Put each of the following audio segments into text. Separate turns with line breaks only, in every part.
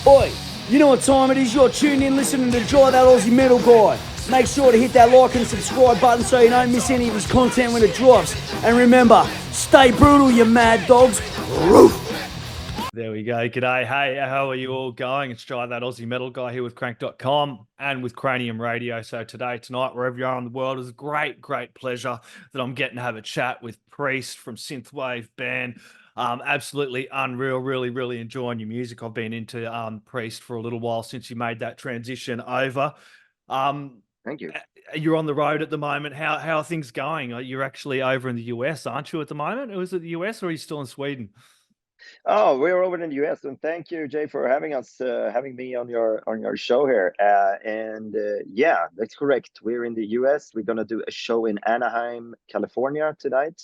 Oi, you know what time it is? You're tuned in listening to Dry That Aussie Metal Guy. Make sure to hit that like and subscribe button so you don't miss any of his content when it drops. And remember, stay brutal, you mad dogs. Roof.
There we go. G'day. Hey, how are you all going? It's Dry That Aussie Metal Guy here with Crank.com and with Cranium Radio. So tonight, wherever you are in the world, it's a great pleasure that I'm getting to have a chat with Priest from Synthwave band. Absolutely unreal. Really enjoying your music. I've been into Priest for a little while since you made that transition over.
Thank you.
You're on the road at the moment. How are things going? You're actually over in the US, aren't you, at the moment? Or is it the US or are you still in Sweden?
Oh, we're over in the US, and thank you, Jay, for having me on your show here. Yeah, that's correct. We're in the US. We're gonna do a show in Anaheim, California tonight,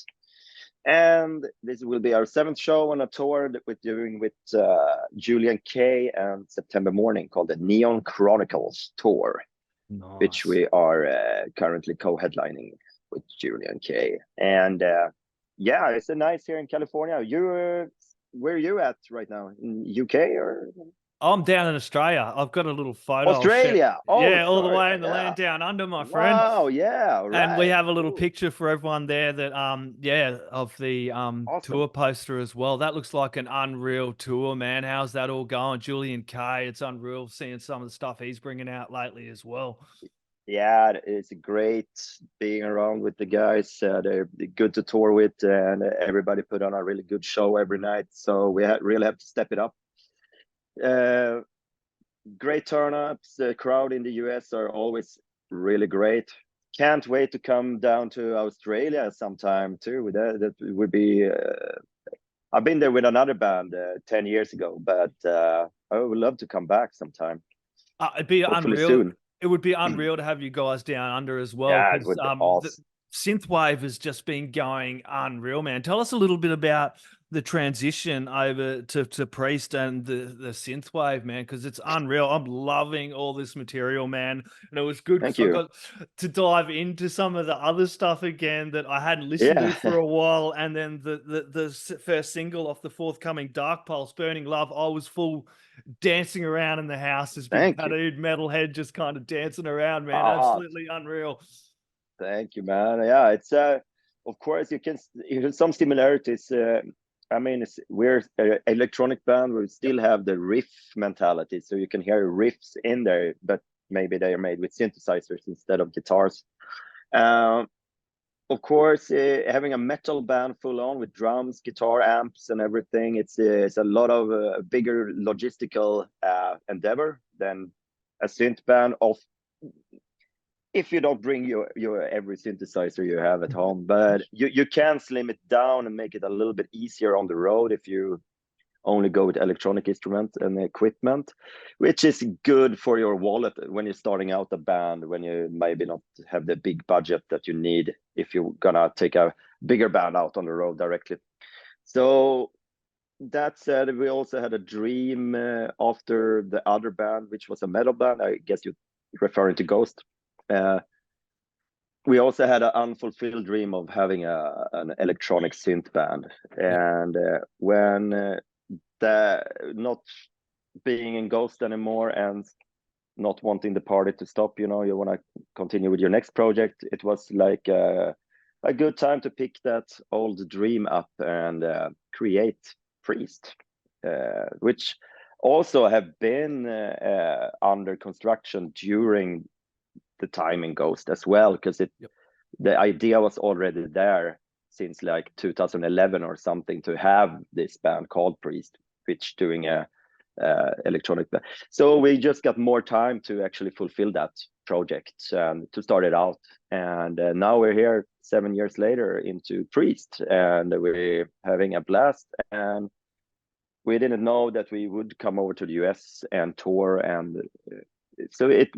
and this will be our 7th show on a tour that we're doing with Julien K and September Mourning, called the Neon Chronicles Tour, which we are currently co-headlining with Julien K. And yeah, it's a nice here in California. Where are you at right now? In UK or?
I'm down in Australia. I've got a little photo.
Australia.
Oh, yeah, all the way in the land down under, my friend.
Wow, yeah, right.
And we have a little picture for everyone there that of the
Awesome.
tour poster as well. That looks like an unreal tour, man. How's that all going? Julien K, it's unreal seeing some of the stuff he's bringing out lately as well.
Yeah, it's great being around with the guys. They're good to tour with, and everybody put on a really good show every night. So we really have to step it up. Great turnups. The crowd in the US are always really great. Can't wait to come down to Australia sometime too. That would be. I've been there with another band 10 years ago, but I would love to come back sometime.
It'd be
hopefully
unreal.
Soon.
It would be unreal to have you guys down under as well.
Yeah, it would be awesome.
Synthwave has just been going unreal, man. Tell us a little bit about the transition over to Priest and the Synthwave, man, because it's unreal. I'm loving all this material, man. And it was good because I got to dive into some of the other stuff again that I hadn't listened to for a while. And then the first single off the forthcoming Dark Pulse, Burning Love, I was full dancing around in the house as big tattooed metalhead, just kind of dancing around, man. Absolutely unreal.
Thank you, man. Yeah, it's of course you can some similarities. I mean, we're an electronic band. We still have the riff mentality, so you can hear riffs in there, but maybe they are made with synthesizers instead of guitars. Of course, having a metal band full on with drums, guitar, amps, and everything, it's a lot of bigger logistical endeavor than a synth band if you don't bring your every synthesizer you have at home. But you can slim it down and make it a little bit easier on the road if you only go with electronic instruments and equipment, which is good for your wallet when you're starting out a band, when you maybe not have the big budget that you need if you're gonna take a bigger band out on the road directly. So that said, we also had a dream after the other band, which was a metal band. I guess you're referring to Ghost. We also had an unfulfilled dream of having an electronic synth band. And when not being in Ghost anymore and not wanting the party to stop, you want to continue with your next project, it was like a good time to pick that old dream up and create Priest, which also have been under construction during the time in Ghost as well, because the idea was already there since like 2011 or something to have this band called Priest, which doing a electronic band. So we just got more time to actually fulfill that project and to start it out. And now we're here 7 years later into Priest, and we're having a blast. And we didn't know that we would come over to the US and tour, and so it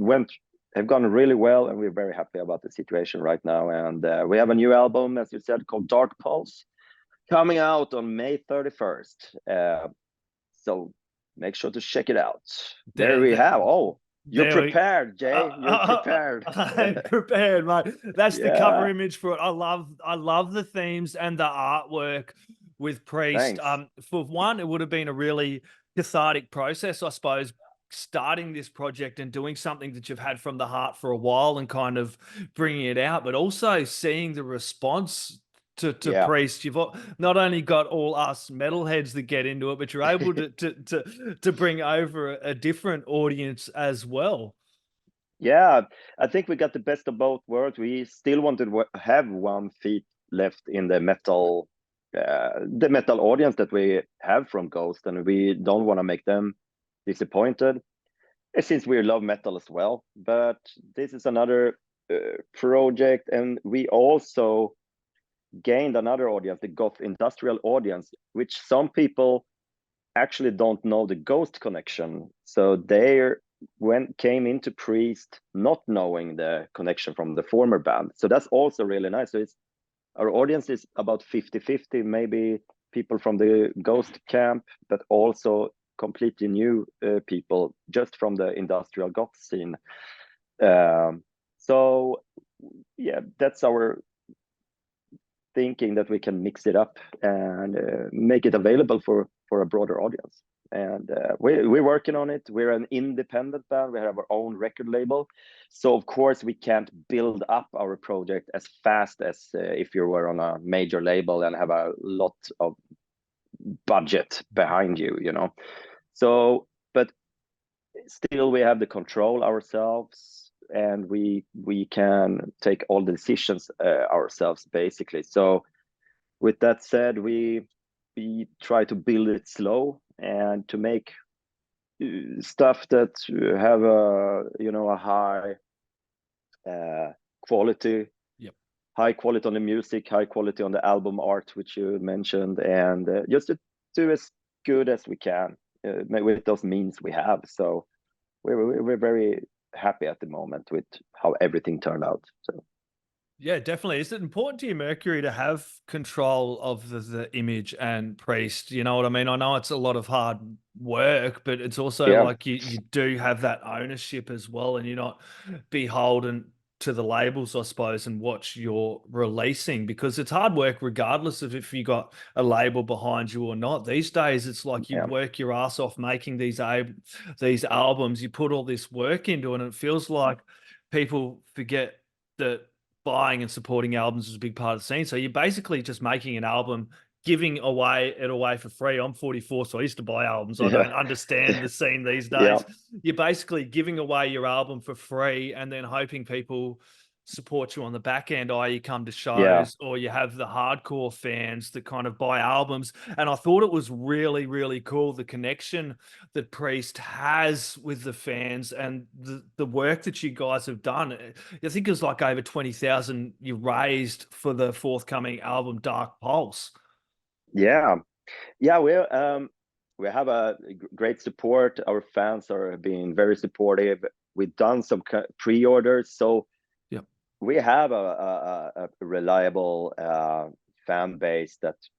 have gone really well, and we're very happy about the situation right now. And we have a new album, as you said, called Dark Pulse, coming out on May 31st. So make sure to check it out. There we have. Oh, you're prepared, Jay. You're prepared.
I'm prepared, mate. That's the cover image for it. I love the themes and the artwork with Priest.
Thanks.
For one, it would have been a really cathartic process, I suppose, starting this project and doing something that you've had from the heart for a while and kind of bringing it out, but also seeing the response to
Yeah.
Priest. You've not only got all us metalheads that get into it, but you're able to bring over a different audience as well.
Yeah, I think we got the best of both worlds. We still want to have 1 feet left in the metal audience that we have from Ghost, and we don't want to make them disappointed, since we love metal as well. But this is another project, and we also gained another audience, the goth industrial audience, which some people actually don't know the Ghost connection. So they came into Priest not knowing the connection from the former band. So that's also really nice. So our audience is about 50-50, maybe people from the Ghost camp, but also completely new people just from the industrial goth scene. So yeah, that's our thinking, that we can mix it up and make it available for a broader audience. And we're working on it. We're an independent band. We have our own record label. So of course we can't build up our project as fast as if you were on a major label and have a lot of budget behind you, you know. So, but still we have the control ourselves, and we can take all the decisions ourselves, basically. So with that said, we try to build it slow and to make stuff that have a high quality.
Yep.
High quality on the music, high quality on the album art, which you mentioned, and just to do as good as we can with those means we have. So we're very happy at the moment with how everything turned out. So
yeah, definitely. Is it important to you, Mercury, to have control of the image and Priest? You know what I mean? I know it's a lot of hard work, but it's also like you do have that ownership as well, and you're not beholden to the labels, I suppose, and what you're releasing, because it's hard work regardless of if you got a label behind you or not. These days, it's like you work your ass off making these albums. You put all this work into it, and it feels like people forget that buying and supporting albums is a big part of the scene. So you're basically just making an album, giving it away for free. I'm 44, so I used to buy albums. I don't understand the scene these days. You're basically giving away your album for free and then hoping people support you on the back end, i.e. come to shows, or you have the hardcore fans that kind of buy albums. And I thought it was really, really cool, the connection that Priest has with the fans and the work that you guys have done. I think it was like over 20,000 you raised for the forthcoming album Dark Pulse.
We have a great support. Our fans are being very supportive. We've done some pre-orders, so we have a reliable fan base that's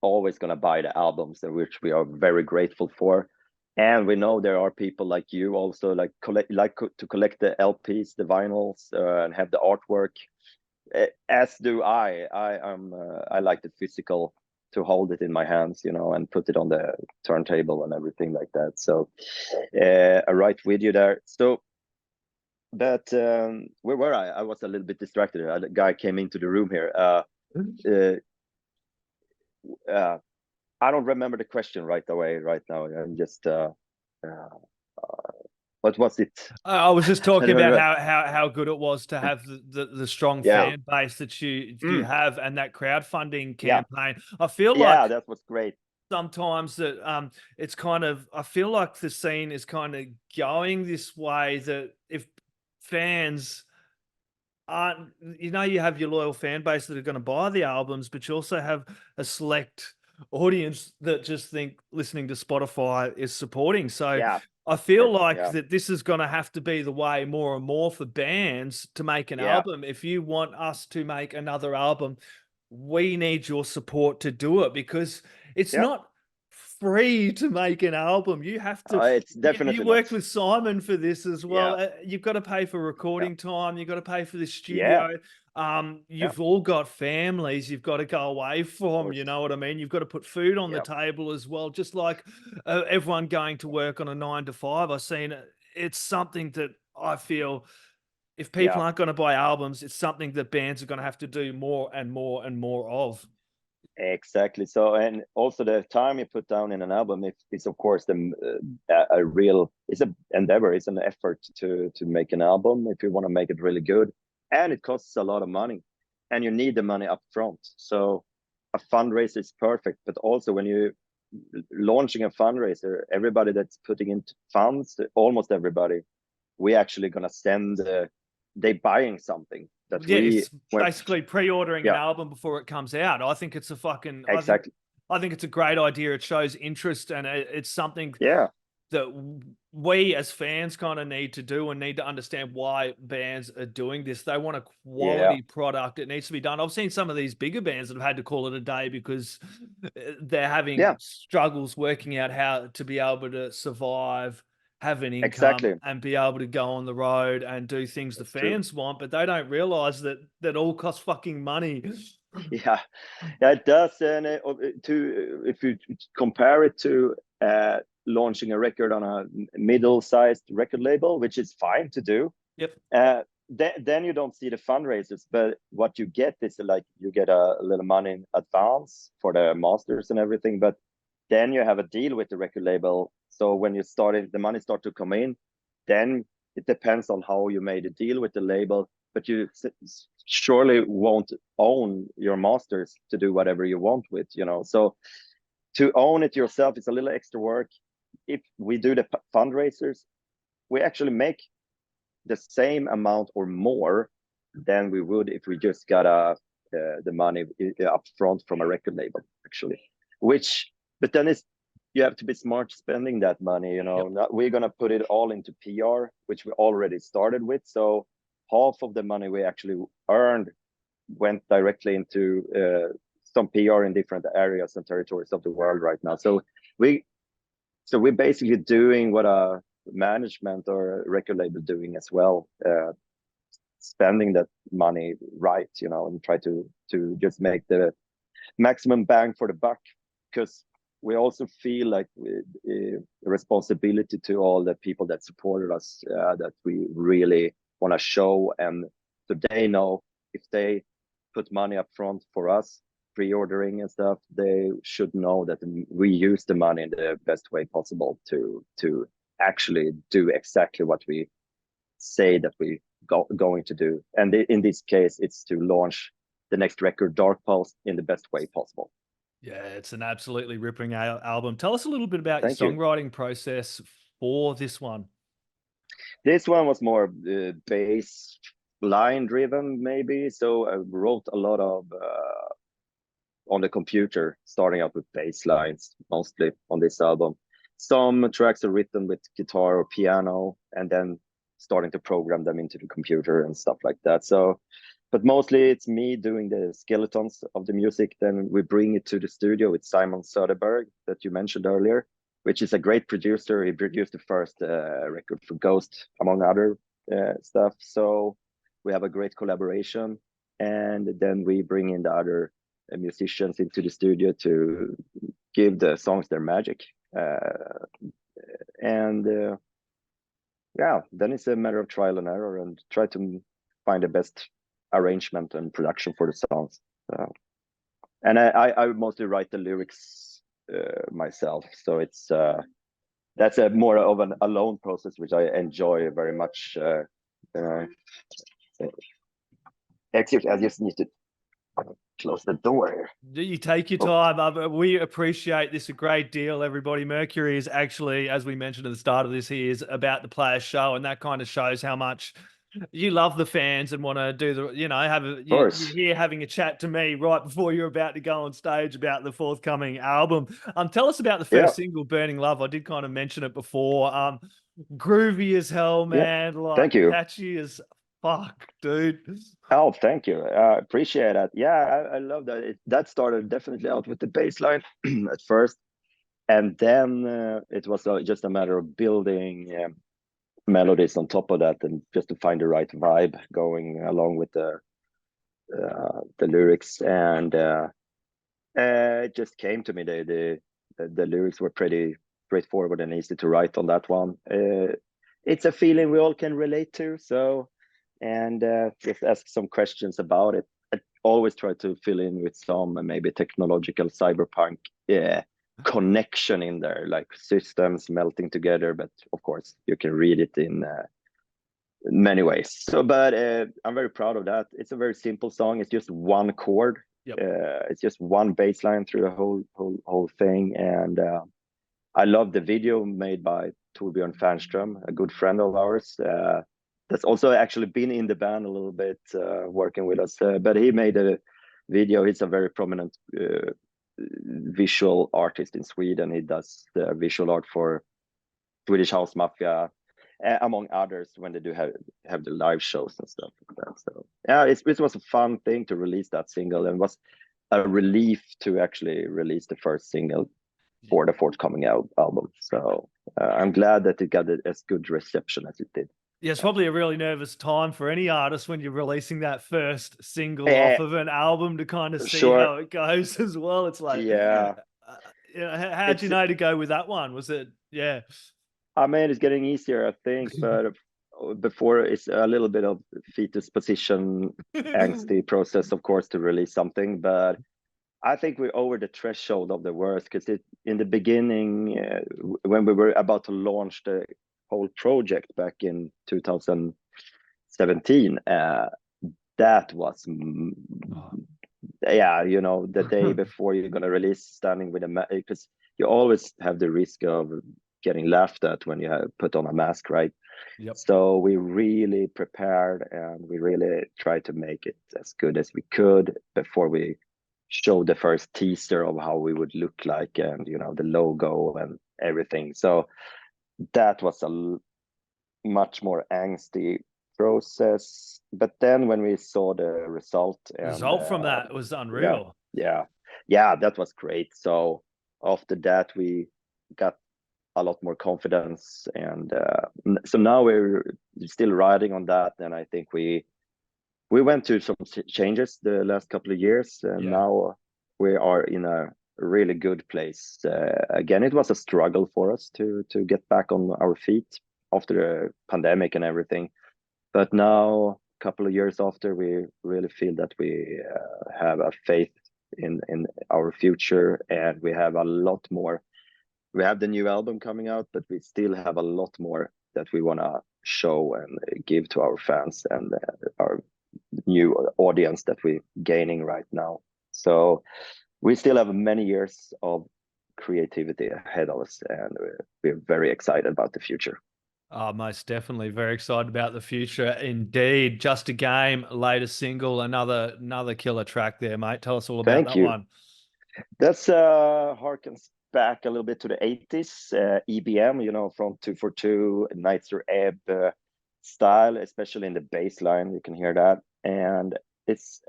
always going to buy the albums, which we are very grateful for. And we know there are people like you also like to collect the LPs, the vinyls, and have the artwork. As do I. I like the physical, to hold it in my hands, you know, and put it on the turntable and everything like that. So right with you there. So, but where were I? I was a little bit distracted. A guy came into the room here. I don't remember the question right now. I'm just what was it?
I was just talking about how good it was to have the strong fan base that you have, and that crowdfunding campaign. I feel like
that was great.
Sometimes that it's kind of, I feel like the scene is kind of going this way, that if fans aren't, you know, you have your loyal fan base that are going to buy the albums, but you also have a select audience that just think listening to Spotify is supporting. So I feel like that this is going to have to be the way more and more for bands to make an album. If you want us to make another album, we need your support to do it, because it's not free to make an album. You have to,
it's definitely
you worked with Simon for this as well. You've got to pay for recording time. You've got to pay for the studio. You've all got families you've got to go away from,
course.
you know what I mean? You've got to put food on the
Yeah.
table as well, just like everyone going to work on a 9 to 5. I've seen it. It's something that I feel if people
Yeah.
aren't going to buy albums, it's something that bands are going to have to do more and more and more of.
Exactly. So, and also the time you put down in an album is of course a real, it's an endeavor, it's an effort to make an album if you want to make it really good, and it costs a lot of money, and you need the money up front. So a fundraiser is perfect, but also when you launching a fundraiser, everybody that's putting in funds, almost everybody, we actually gonna send. They buying something that
Yeah,
we
it's
when
basically pre-ordering an
yeah,
album before it comes out. I think it's a fucking
exactly.
I think it's a great idea. It shows interest, and it's something
Yeah,
that we as fans kind of need to do and need to understand why bands are doing this. They want a
yeah,
quality product. It needs to be done. I've seen some of these bigger bands that have had to call it a day because they're having
yeah,
struggles working out how to be able to survive, have an income,
exactly.
and be able to go on the road and do things the
That's true.
fans want, but they don't realize that that all costs fucking money.
Yeah, yeah, it does. And if you compare it to launching a record on a middle-sized record label, which is fine to do,
Yep.
then you don't see the fundraisers. But what you get is like you get a little money in advance for the masters and everything. But then you have a deal with the record label. So when you started, the money start to come in, then it depends on how you made a deal with the label. But you surely won't own your masters to do whatever you want with, you know. So to own it yourself is a little extra work. If we do the fundraisers, we actually make the same amount or more than we would if we just got the money up front from a record label, actually. Which, but then it's you have to be smart spending that money. You know,
Yep.
we're gonna put it all into PR, which we already started with. So half of the money we actually earned went directly into some PR in different areas and territories of the world right now. We we're basically doing what a management or a record label doing as well, spending that money right, you know, and try to just make the maximum bang for the buck, because we also feel like responsibility to all the people that supported us, that we really want to show, and so they know if they put money up front for us pre-ordering and stuff, they should know that we use the money in the best way possible to actually do exactly what we say that we going to do. And in this case, it's to launch the next record, Dark Pulse, in the best way possible.
Yeah, it's an absolutely ripping album. Tell us a little bit about your
Thank you.
songwriting process for this one.
This one was more bass line driven, maybe. So I wrote a lot of on the computer, starting out with bass lines mostly on this album. Some tracks are written with guitar or piano, and then starting to program them into the computer and stuff like that. So, but mostly it's me doing the skeletons of the music. Then we bring it to the studio with Simon Söderberg that you mentioned earlier, which is a great producer. He produced the first record for Ghost, among other stuff. So we have a great collaboration, and then we bring in the other musicians into the studio to give the songs their magic. Yeah, then it's a matter of trial and error and try to find the best arrangement and production for the songs. And I mostly write the lyrics myself, so it's that's a more of an alone process, which I enjoy very much. Excuse me, I just need to close the door here.
You take your time. We appreciate this a great deal, everybody. Mercury is actually, as we mentioned at the start of this, he is about the players show, and that kind of shows how much you love the fans and want to do the, you know, you're here having a chat to me right before you're about to go on stage about the forthcoming album. Tell us about the first single, Burning Love. I did kind of mention it before. Groovy as hell, man. Like,
thank you.
Catchy as fuck, dude.
Oh, thank you. I appreciate that. Yeah, I love that. That started definitely out with the bass line at first. And then it was just a matter of building melodies on top of that, and just to find the right vibe going along with the the lyrics, and it just came to me. The lyrics were pretty straightforward and easy to write on that one. It's a feeling we all can relate to. So, and just ask some questions about it. I always try to fill in with some maybe technological cyberpunk connection in there, like systems melting together. But of course, you can read it in many ways. So, but I'm very proud of that. It's a very simple song. It's just one chord.
Yep.
It's just one bass line through the whole thing, and I love the video made by Torbjörn Fernström, a good friend of ours. That's also actually been in the band a little bit, working with us. But he made a video. He's a very prominent visual artist in Sweden. He does the visual art for Swedish House Mafia, among others, when they do have the live shows and stuff like that. So yeah, it was a fun thing to release that single, and was a relief to actually release the first single for the forthcoming album. So I'm glad that it got as good reception as it did.
Yeah, it's probably a really nervous time for any artist when you're releasing that first single off of an album to kind of see how it goes as well. It's like,
yeah.
How'd you know to go with that one? Was it, yeah.
I mean, it's getting easier, I think, but before it's a little bit of fetus position angsty process, of course, to release something. But I think we're over the threshold of the worst, because in the beginning, when we were about to launch the whole project back in 2017, that was the day before you're gonna release, standing with a because you always have the risk of getting laughed at when you have put on a mask, right?
Yep.
So we really prepared, and we really tried to make it as good as we could before we showed the first teaser of how we would look like, and the logo and everything. So that was a much more angsty process. But then when we saw the result
from that was unreal.
Yeah, that was great. So after that, we got a lot more confidence, and so now we're still riding on that. And I think we went through some changes the last couple of years, and now we are in a really good place. Again, it was a struggle for us to get back on our feet after the pandemic and everything. But now, a couple of years after, we really feel that we have a faith in our future, and we have a lot more. We have the new album coming out, but we still have a lot more that we want to show and give to our fans and our new audience that we're gaining right now. So we still have many years of creativity ahead of us, and we're very excited about the future.
Oh, most definitely. Very excited about the future indeed. Just a Game, latest single, another killer track there, mate. Tell us all about that one.
That's harkens back a little bit to the 80s EBM, from 242, Nitzer Ebb style, especially in the bass line. You can hear that. And it's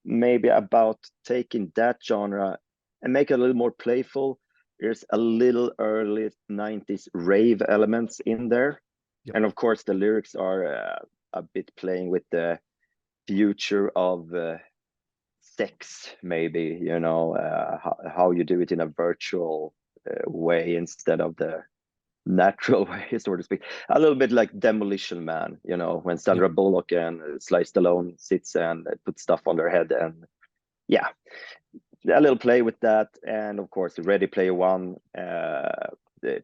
maybe about taking that genre and make it a little more playful. There's a little early 90s rave elements in there. Yep. And of course, the lyrics are a bit playing with the future of sex, maybe, how you do it in a virtual way instead of the natural way, so to speak. A little bit like Demolition Man, when Sandra Bullock and Sly Stallone sits and put stuff on their head. And yeah, a little play with that. And of course, Ready Player One, the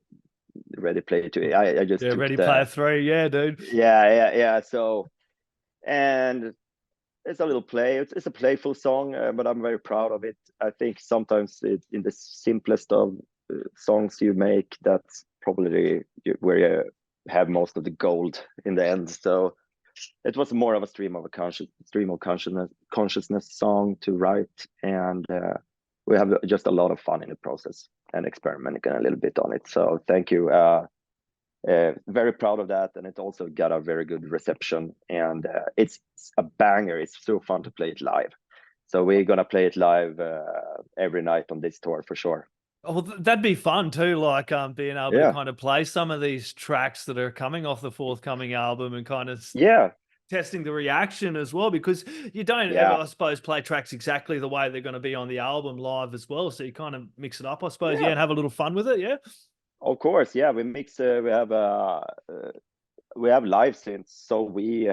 Ready Player Two. I just took
Ready Player 3, yeah, dude.
Yeah. So, and it's a little play. It's a playful song, but I'm very proud of it. I think sometimes it's in the simplest of songs you make, that's probably where you have most of the gold in the end. So it was more of a stream of consciousness song to write, and we have just a lot of fun in the process and experimenting a little bit on it. So thank you. Very proud of that, and it also got a very good reception, and it's a banger. It's so fun to play it live. So we're gonna play it live every night on this tour for sure.
Oh, that'd be fun too, like being able to kind of play some of these tracks that are coming off the forthcoming album and kind of testing the reaction as well, because you don't ever, I suppose, play tracks exactly the way they're going to be on the album live as well. So you kind of mix it up, I suppose, and have a little fun with it. Yeah.
Of course, yeah. We mix. We have live synths, so we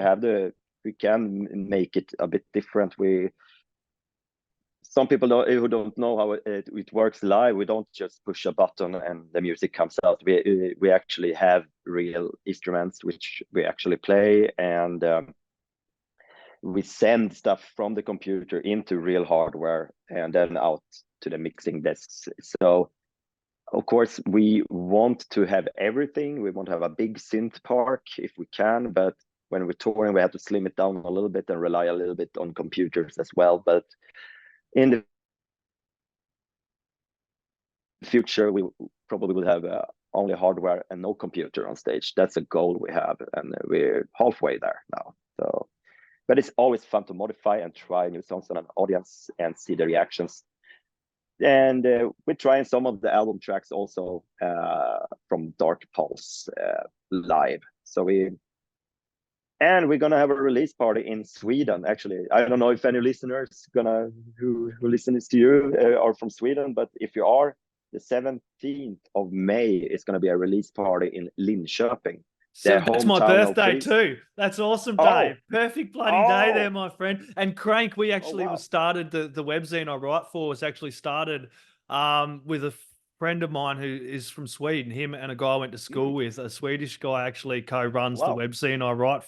can make it a bit different. Some people who don't know how it works live, we don't just push a button and the music comes out. We actually have real instruments which we actually play, and we send stuff from the computer into real hardware and then out to the mixing desks. So of course we want to have everything. We want to have a big synth park if we can, but when we're touring, we have to slim it down a little bit and rely a little bit on computers as well. But in the future, we probably will have only hardware and no computer on stage. That's a goal we have, and we're halfway there now. So, but it's always fun to modify and try new songs on an audience and see the reactions. And we're trying some of the album tracks also from Dark Pulse live. So we're gonna have a release party in Sweden. Actually, I don't know if any listeners who listens to you are from Sweden, but if you are, the 17th of May is gonna be a release party in Linköping.
So that's my birthday too. That's awesome, Dave. Perfect bloody day there, my friend. And Crank, we actually started the webzine I write for was actually started with a friend of mine who is from Sweden. Him and a guy I went to school with, a Swedish guy, actually co-runs the webzine I write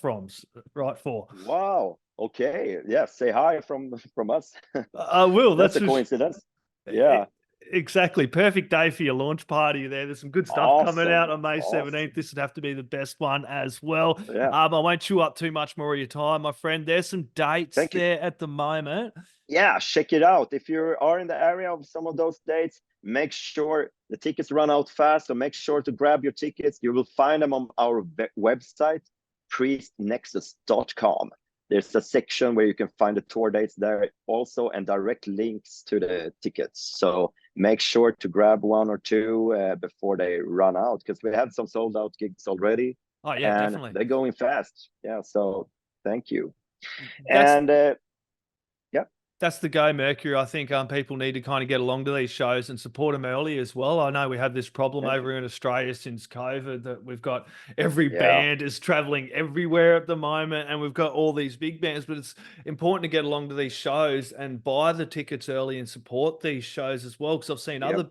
for.
Wow. Okay. Yeah. Say hi from us.
I will.
That's a coincidence. Yeah.
Exactly. Perfect day for your launch party there. There's some good stuff coming out on May 17th. This would have to be the best one as well.
Yeah.
I won't chew up too much more of your time, my friend. There's some dates there at the moment.
Yeah, check it out. If you are in the area of some of those dates, make sure the tickets run out fast. So make sure to grab your tickets. You will find them on our website, Priest-Nexus.com. There's a section where you can find the tour dates there also, and direct links to the tickets. So make sure to grab one or two before they run out, because we have some sold out gigs already.
Oh yeah, definitely.
They're going fast. Yeah, so thank you.
That's the go, Mercury. I think people need to kind of get along to these shows and support them early as well. I know we have this problem over in Australia since COVID that we've got every band is traveling everywhere at the moment, and we've got all these big bands, but it's important to get along to these shows and buy the tickets early and support these shows as well, because I've seen other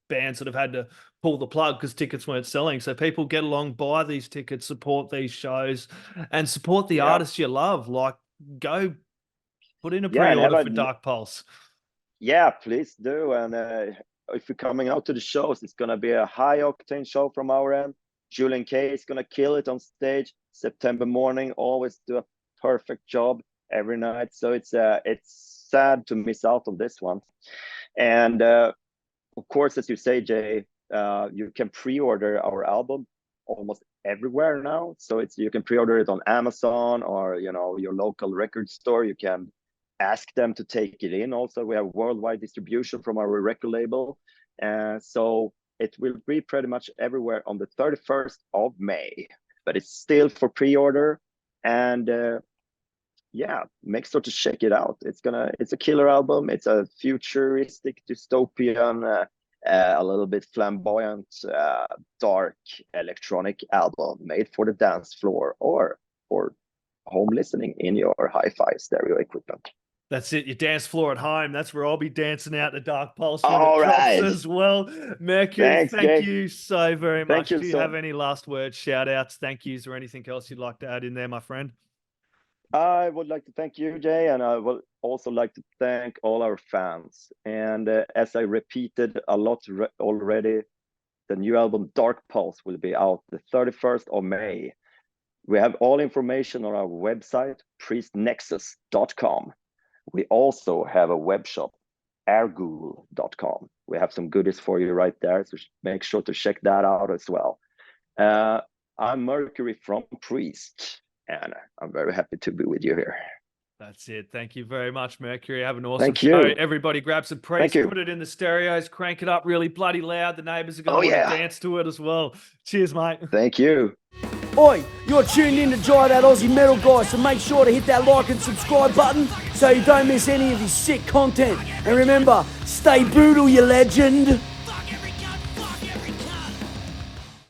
bands that have had to pull the plug because tickets weren't selling. So people get along, buy these tickets, support these shows, and support the artists you love. Like, go put in a pre-order for Dark Pulse.
Yeah, please do. And if you're coming out to the shows, it's going to be a high-octane show from our end. Julien K is going to kill it on stage. September Mourning always do a perfect job every night. So it's sad to miss out on this one. And of course, as you say, Jay, you can pre-order our album almost everywhere now. So you can pre-order it on Amazon or your local record store. You can ask them to take it in. Also, we have worldwide distribution from our record label. So it will be pretty much everywhere on the 31st of May, but it's still for pre-order. And make sure to check it out. It's a killer album. It's a futuristic, dystopian, a little bit flamboyant, dark electronic album made for the dance floor or for home listening in your hi-fi stereo equipment.
That's it, your dance floor at home. That's where I'll be dancing out the Dark Pulse as well. Mercury, thank you so very much. Do you have any last words, shout outs, thank yous, or anything else you'd like to add in there, my friend?
I would like to thank you, Jay, and I would also like to thank all our fans. And as I repeated a lot already, the new album Dark Pulse will be out the 31st of May. We have all information on our website, Priest-Nexus.com. We also have a web shop, airghoul.com. We have some goodies for you right there, so make sure to check that out as well. I'm Mercury from Priest, and I'm very happy to be with you here.
That's it. Thank you very much, Mercury. Have an awesome show. Everybody grab some Priest, put it in the stereos, crank it up really bloody loud. The neighbors are going to want to dance to it as well. Cheers, mate.
Thank you.
Oi, you're tuned in to Jai That Aussie Metal Guy, so make sure to hit that like and subscribe button so you don't miss any of his sick content. And remember, stay brutal, you legend.